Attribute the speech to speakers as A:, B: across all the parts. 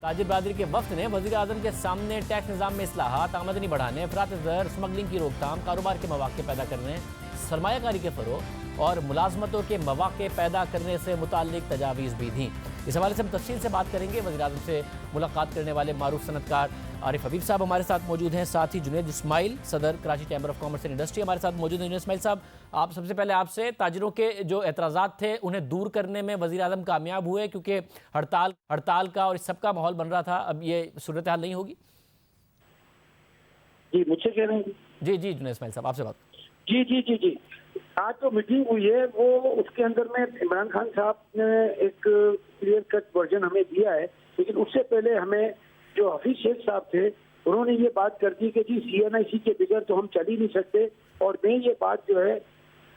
A: ताजिर बरादरी के वफ्द ने वज़ीर आज़म के सामने टैक्स निज़ाम में इस्लाहात, आमदनी बढ़ाने, अफरात ज़र, स्मगलिंग की रोकथाम, कारोबार के मौक़े पैदा करने, सरमायाकारी के फ़रोग़ और मुलाजमतों के मौक़े पैदा करने से मुताल्लिक़ तजावीज़ भी दी। इस हवाले से हम तफसील से बात करेंगे। वज़ीर आज़म से मुलाकात करने वाले मारूफ सनतकार आरिफ हबीब साहब हमारे साथ मौजूद हैं, साथ ही जुनैद इस्माइल सदर Karachi chamber of commerce and industry हमारे साथ मौजूद हैं। जुनैद इस्माइल साहब, आप सबसे पहले आपसे ताजिरों के जो एतराज़ात थे उन्हें दूर करने में वज़ीर आज़म कामयाब हुए, क्योंकि हड़ताल का और इस सब का माहौल बन रहा था, अब ये सूरत हाल नहीं होगी?
B: जी, मुझसे कह रहे हैं?
A: जी जी जुनैद इस्माइल साहब, आपसे बात।
B: जी जी जी जी आज जो मीटिंग हुई है वो उसके अंदर में इमरान खान साहब ने एक क्लियर कट वर्जन हमें दिया है, लेकिन उससे पहले हमें जो हफीज शेख साहब थे उन्होंने ये बात कर दी कि जी CNIC के बगैर तो हम चल ही नहीं सकते। और मैं ये बात जो है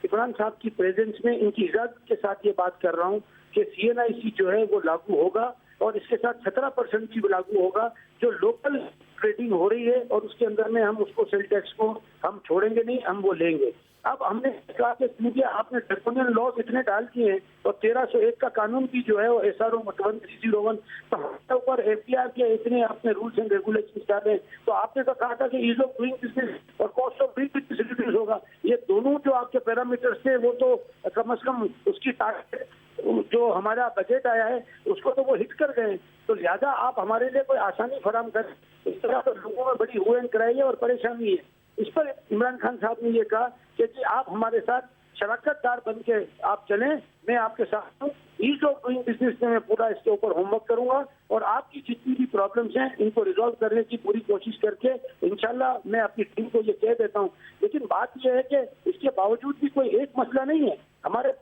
B: इमरान साहब की प्रेजेंस में इनकी इजाजत के साथ ये बात कर रहा हूँ कि CNIC जो है वो लागू होगा और इसके साथ 17% की लागू होगा जो लोकल ट्रेडिंग हो रही है, और उसके अंदर में हम उसको सेल टैक्स को हम छोड़ेंगे नहीं, हम वो लेंगे। अब हमने कहा कि क्योंकि आपने ड्रैकोनियन लॉज इतने डाल किए हैं और 1301 का कानून भी जो है वो SRO 1301 तो हमारे ऊपर FDR के इतने अपने रूल्स एंड रेगुलेशन डाले, तो आपने तो कहा था कि ईज ऑफ डूइंग बिजनेस और cost of doing business reduce होगा। ये दोनों जो आपके पैरामीटर्स थे वो तो कम से कम उसकी टारगेट जो हमारा बजट आया है उसको तो वो हिट कर गए। तो लिहाजा आप हमारे लिए कोई आसानी फराम करें, इस तरह तो लोगों में बड़ी हुए कराई है और परेशानी है। इस पर इमरान खान साहब ने ये कहा कि जी आप हमारे साथ शराकतदार बन के आप चलें, मैं आपके साथ हूँ, ईज ऑफ डूइंग बिजनेस में मैं पूरा इसके ऊपर होमवर्क करूंगा और आपकी जितनी भी प्रॉब्लम्स हैं इनको रिजॉल्व करने की पूरी कोशिश करके इंशाल्लाह मैं अपनी टीम को ये कह देता हूँ। लेकिन बात यह है कि इसके बावजूद भी कोई एक मसला नहीं है, हमारे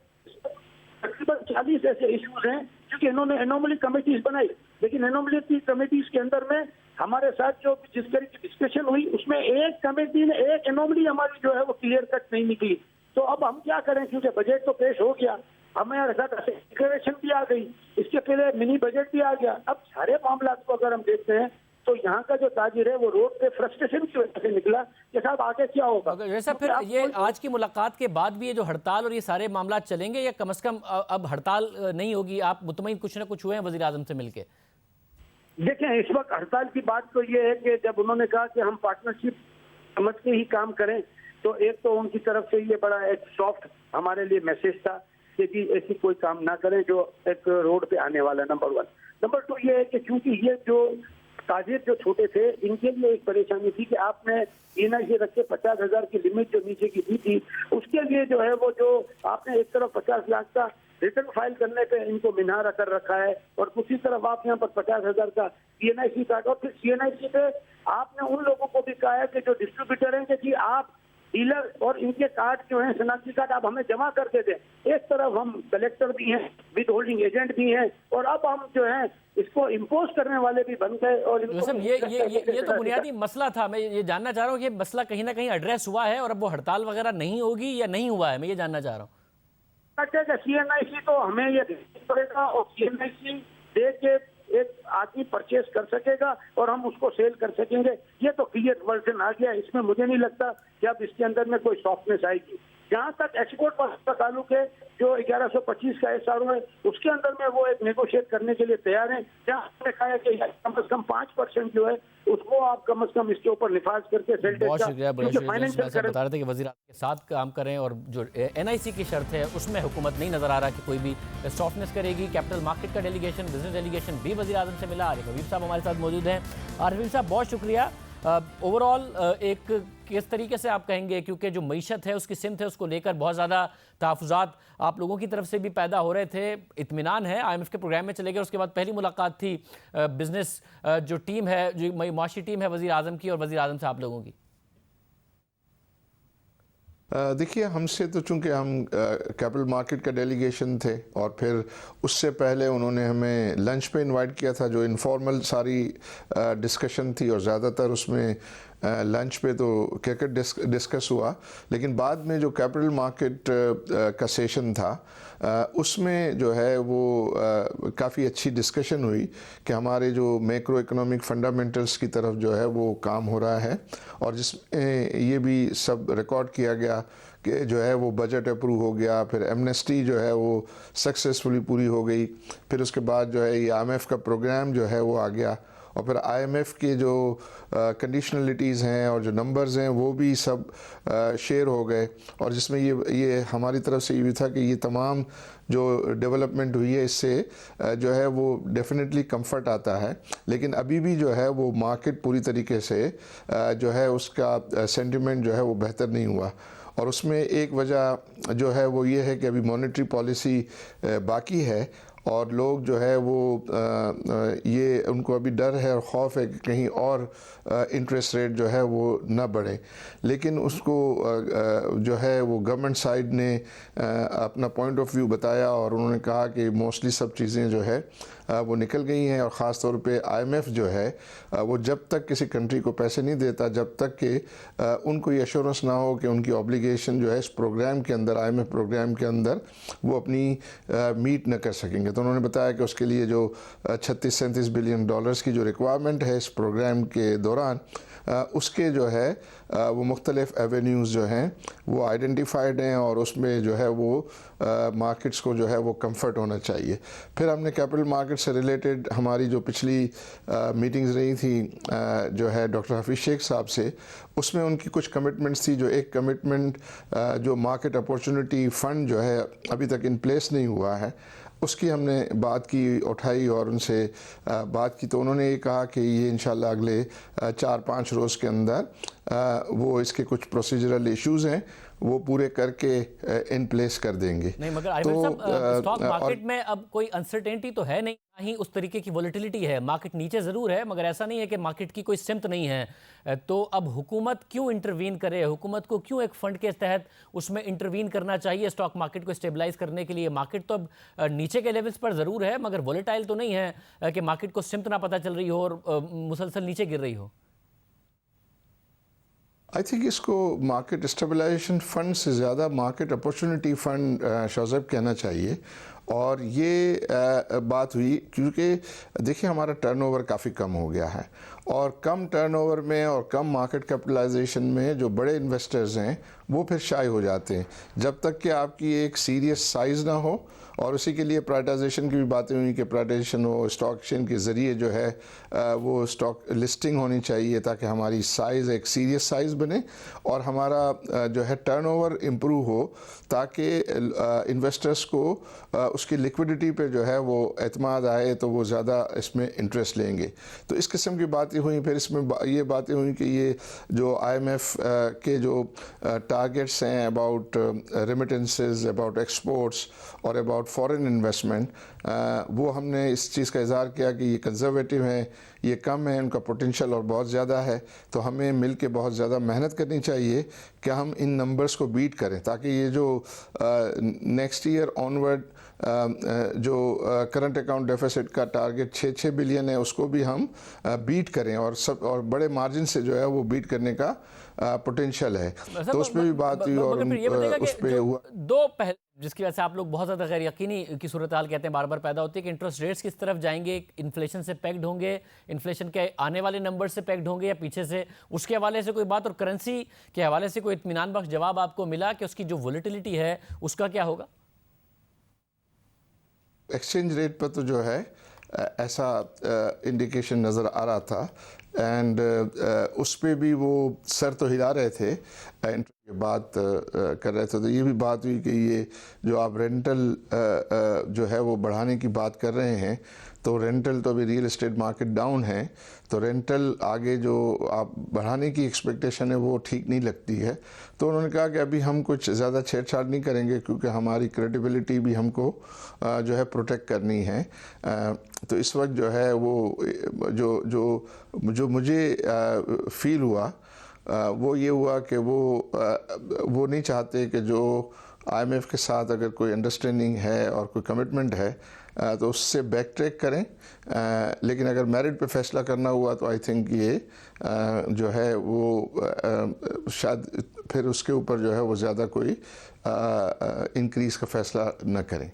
B: तकरीबन 40 ऐसे इश्यूज हैं क्योंकि इन्होंने एनोमली कमेटीज बनाई, लेकिन एनोमली की कमेटीज के अंदर में हमारे साथ जो जिस तरह की डिस्कशन हुई उसमें एक कमेटी ने एक एनोमली हमारी जो है वो क्लियर कट नहीं निकली। तो अब हम क्या करें, क्योंकि बजट तो पेश हो गया, हमारे साथ डिक्लेरेशन भी आ गई, इसके पहले मिनी बजट भी आ गया। अब सारे मामला को अगर हम देखते हैं तो यहाँ का जो ताजिर है वो रोड पे फ्रस्ट्रेशन की वजह से निकला कि साहब आगे क्या होगा।
A: वैसा फिर ये आज की मुलाकात के बाद भी ये जो हड़ताल और ये सारे मामला चलेंगे या कम से कम अब हड़ताल नहीं होगी? आप मुतमईन कुछ ना कुछ हुए हैं वज़ीर आज़म से मिलके?
B: देखें, इस वक्त हड़ताल की बात तो ये है कि जब उन्होंने कहा कि हम पार्टनरशिप समझ के ही काम करें, तो एक तो उनकी तरफ से ये बड़ा एक सॉफ्ट हमारे लिए मैसेज था कि जी ऐसी कोई काम ना करें जो एक रोड पे आने वाला, नंबर 1। नंबर 2 ये है कि क्योंकि ये जो ताजिर जो छोटे थे इनके लिए एक परेशानी थी कि आपने CNIC रख के 50,000 की लिमिट जो नीचे की दी थी उसके लिए जो है वो जो आपने एक तरफ 50 लाख का रिटर्न फाइल करने पे इनको मिनारा कर रखा है और दूसरी तरफ आप यहाँ पर 50,000 का CNIC काट, और फिर CNIC पे आपने उन लोगों को भी कहा है कि जो डिस्ट्रीब्यूटर हैं कि जी आप डीलर और इनके कार्ड जो है शनाख्ती कार्ड आप हमें जमा करके दें। एक तरफ हम कलेक्टर भी हैं, विद होल्डिंग एजेंट भी हैं, और अब हम जो है इसको इम्पोज करने वाले भी बन गए। और
A: ये तो बुनियादी मसला था। मैं ये जानना चाह रहा हूँ कि मसला कहीं ना कहीं एड्रेस हुआ है और अब वो हड़ताल वगैरह नहीं होगी या नहीं हुआ है, मैं ये जानना चाह रहा हूँ।
B: CNIC तो हमें ये पड़ेगा और CNIC दे के एक आदमी परचेज कर सकेगा और हम उसको सेल कर सकेंगे। ये तो क्लियर वर्जन आ गया, इसमें मुझे नहीं लगता कि अब इसके अंदर में कोई सॉफ्टनेस आएगी। जहाँ तक एक्सपोर्ट का ताल्लुक है, जो 1125 का SRO है उसके अंदर में वो एक नेगोशिएट करने के लिए तैयार है। जहाँ हमने कहा है कि कम से कम 5% जो है उसको आप कम से कम इसके ऊपर निफाज करके सेल टैक्स
A: बहुत शुक्रिया। बता रहे थे कि वज़ीर आज़म के साथ काम करें और जो NIC की शर्त है उसमें हुकूमत नहीं नजर आ रहा कि कोई भी सॉफ्टनेस करेगी। कैपिटल मार्केट का डेलीगेशन, बिजनेस डेलीगेशन भी वज़ीर आज़म से मिला। आरिफ हबीब साहब हमारे साथ मौजूद हैं। आरिफ हबीब साहब, बहुत शुक्रिया। ओवरऑल एक किस तरीके से आप कहेंगे, क्योंकि जो मईशत है उसकी सिमत है उसको लेकर बहुत ज़्यादा तहफ़्फ़ुज़ात आप लोगों की तरफ से भी पैदा हो रहे थे, इत्मीनान है, IMF के प्रोग्राम में चले गए, उसके बाद पहली मुलाकात थी बिज़नेस जो टीम है, जो माशी टीम है वज़ीर आज़म की और वज़ीर आज़म से आप लोगों की?
C: देखिए, हमसे तो चूंकि हम कैपिटल मार्केट का डेलीगेशन थे और फिर उससे पहले उन्होंने हमें लंच पे इनवाइट किया था, जो इनफॉर्मल सारी डिस्कशन थी और ज़्यादातर उसमें लंच पे तो क्रिकेट डिस्कस हुआ। लेकिन बाद में जो कैपिटल मार्केट का सेशन था उसमें जो है वो काफ़ी अच्छी डिस्कशन हुई कि हमारे जो मैक्रो इकोनॉमिक फंडामेंटल्स की तरफ जो है वो काम हो रहा है, और जिसमें ये भी सब रिकॉर्ड किया गया गया कि जो है वो बजट अप्रूव हो गया, फिर एमनेस्टी जो है वो सक्सेसफुली पूरी हो गई, फिर उसके बाद जो है ये IMF का प्रोग्राम जो है वो आ गया, और फिर IMF के जो कंडीशनलिटीज़ हैं और जो नंबर्स हैं वो भी सब शेयर हो गए, और जिसमें ये हमारी तरफ से ये भी था कि ये तमाम जो डेवलपमेंट हुई है इससे जो है वो डेफिनेटली कंफर्ट आता है, लेकिन अभी भी जो है वो मार्केट पूरी तरीके से जो है उसका सेंटिमेंट जो है वो बेहतर नहीं हुआ। और उसमें एक वजह जो है वो ये है कि अभी मॉनेटरी पॉलिसी बाकी है, और लोग जो है वो ये उनको अभी डर है और खौफ है कि कहीं और इंटरेस्ट रेट जो है वो न बढ़े, लेकिन उसको जो है वो गवर्नमेंट साइड ने अपना पॉइंट ऑफ व्यू बताया, और उन्होंने कहा कि मोस्टली सब चीज़ें जो है वो निकल गई हैं, और ख़ास तौर पे IMF जो है वो जब तक किसी कंट्री को पैसे नहीं देता, जब तक कि उनको ये एश्योरेंस ना हो कि उनकी ऑब्लिगेशन जो है इस प्रोग्राम के अंदर, IMF प्रोग्राम के अंदर वो अपनी मीट न कर सकेंगे। तो उन्होंने बताया कि उसके लिए जो 36-37 बिलियन डॉलर्स की जो रिक्वायरमेंट है इस प्रोग्राम के दौरान, उसके जो है वो मुख्तलिफ एवेन्यूज़ जो हैं वो आइडेंटिफाइड हैं, और उसमें जो है वो मार्केट्स को जो है वो कंफर्ट होना चाहिए। फिर हमने कैपिटल मार्केट से रिलेटेड हमारी जो पिछली मीटिंग्स रही थी जो है डॉक्टर हफीज़ शेख साहब से, उसमें उनकी कुछ कमिटमेंट्स थी। जो एक कमिटमेंट जो मार्केट अपॉर्चुनिटी फ़ंड जो है अभी तक इन प्लेस नहीं हुआ है, उसकी हमने बात की, उठाई और उनसे बात की, तो उन्होंने ये कहा कि ये इंशाल्लाह अगले 4-5 रोज़ के अंदर वो इसके कुछ प्रोसीजरल इश्यूज़ हैं वो पूरे करके इन प्लेस कर देंगे।
A: नहीं, मगर आरिफ साहब, स्टॉक मार्केट में अब कोई अनसर्टेनिटी तो है नहीं, ना ही उस तरीके की वॉलेटिलिटी है। मार्केट नीचे ज़रूर है, मगर ऐसा नहीं है कि मार्केट की कोई स्ट्रेंथ नहीं है। तो अब हुकूमत क्यों इंटरवीन करे? हुकूमत को क्यों एक फ़ंड के तहत उसमें इंटरवीन करना चाहिए स्टॉक मार्केट को स्टेबलाइज करने के लिए? मार्केट तो अब नीचे के लेवल्स पर ज़रूर है, मगर वॉलेटाइल तो नहीं है कि मार्केट को स्ट्रेंथ ना पता चल रही हो और मुसलसल नीचे गिर रही हो।
C: आई थिंक इसको मार्केट स्टेबलाइजेशन फ़ंड से ज़्यादा मार्केट अपॉर्चुनिटी फ़ंड शौज़ब कहना चाहिए। और ये बात हुई क्योंकि देखिए हमारा टर्नओवर काफ़ी कम हो गया है, और कम टर्नओवर में और कम मार्केट कैपिटलाइजेशन में जो बड़े इन्वेस्टर्स हैं वो फिर शाय हो जाते हैं। जब तक कि आपकी एक सीरियस साइज़ ना हो, और उसी के लिए प्राइवेटाइजेशन की भी बातें हुई कि प्राइवेटाइजेशन हो, स्टॉक एक्सचेंज के ज़रिए जो है वो स्टॉक लिस्टिंग होनी चाहिए ताकि हमारी साइज़ एक सीरियस साइज़ बने और हमारा जो है टर्नओवर इम्प्रूव हो, ताकि इन्वेस्टर्स को उसकी लिक्विडिटी पे जो है वो एतमाद आए तो वो ज़्यादा इसमें इंटरेस्ट लेंगे। तो इस किस्म की बातें हुई। फिर इसमें ये बातें हुई कि ये जो IMF के जो टारगेट्स हैं अबाउट रेमिटेंसेस, अबाउट एक्सपोर्ट्स और अबाउट फॉरेन इन्वेस्टमेंट, वो हमने इस चीज़ का इज़हार किया कि ये कंजर्वेटिव हैं, ये कम है, उनका पोटेंशियल और बहुत ज़्यादा है। तो हमें मिल के बहुत ज़्यादा मेहनत करनी चाहिए कि हम इन नंबर्स को बीट करें, ताकि ये जो नेक्स्ट ईयर ऑनवर्ड जो करंट अकाउंट डेफिसिट का टारगेट 6 बिलियन है उसको भी हम बीट करें, और बड़े मार्जिन से जो है वो बीट करने का पोटेंशियल है। तो उस पर भी बात हुई और उस पर हुआ
A: दो पहले जिसकी वजह से आप लोग बहुत ज़्यादा गैर यकीनी की सूरत हाल कहते हैं बार बार पैदा होती है कि इंटरेस्ट रेट्स किस तरफ जाएंगे, इन्फ्लेशन से पैक्ड होंगे, इन्फ्लेशन के आने वाले नंबर से पैक्ड होंगे या पीछे से, उसके हवाले से कोई बात, और करेंसी के हवाले से कोई इत्मीनान बख्श जवाब आपको मिला कि उसकी जो वॉलेटिलिटी है उसका क्या होगा?
C: एक्सचेंज रेट पर तो जो है ऐसा इंडिकेशन नज़र आ रहा था, एंड उस पर भी वो सर तो हिला रहे थे, इंटरव्यू के बात कर रहे थे। तो ये भी बात हुई कि ये जो आप रेंटल जो है वो बढ़ाने की बात कर रहे हैं, तो रेंटल तो अभी रियल एस्टेट मार्केट डाउन है, तो रेंटल आगे जो आप बढ़ाने की एक्सपेक्टेशन है वो ठीक नहीं लगती है। तो उन्होंने कहा कि अभी हम कुछ ज़्यादा छेड़छाड़ नहीं करेंगे क्योंकि हमारी क्रेडिबिलिटी भी हमको जो है प्रोटेक्ट करनी है। तो इस वक्त जो है वो जो मुझे फील हुआ वो ये हुआ कि वो नहीं चाहते कि जो IMF के साथ अगर कोई अंडरस्टैंडिंग है और कोई कमिटमेंट है तो उससे बैक ट्रैक करें, लेकिन अगर मेरिट पे फैसला करना हुआ तो आई थिंक ये जो है वो शायद फिर उसके ऊपर जो है वो ज़्यादा कोई इंक्रीज़ का फैसला न करें।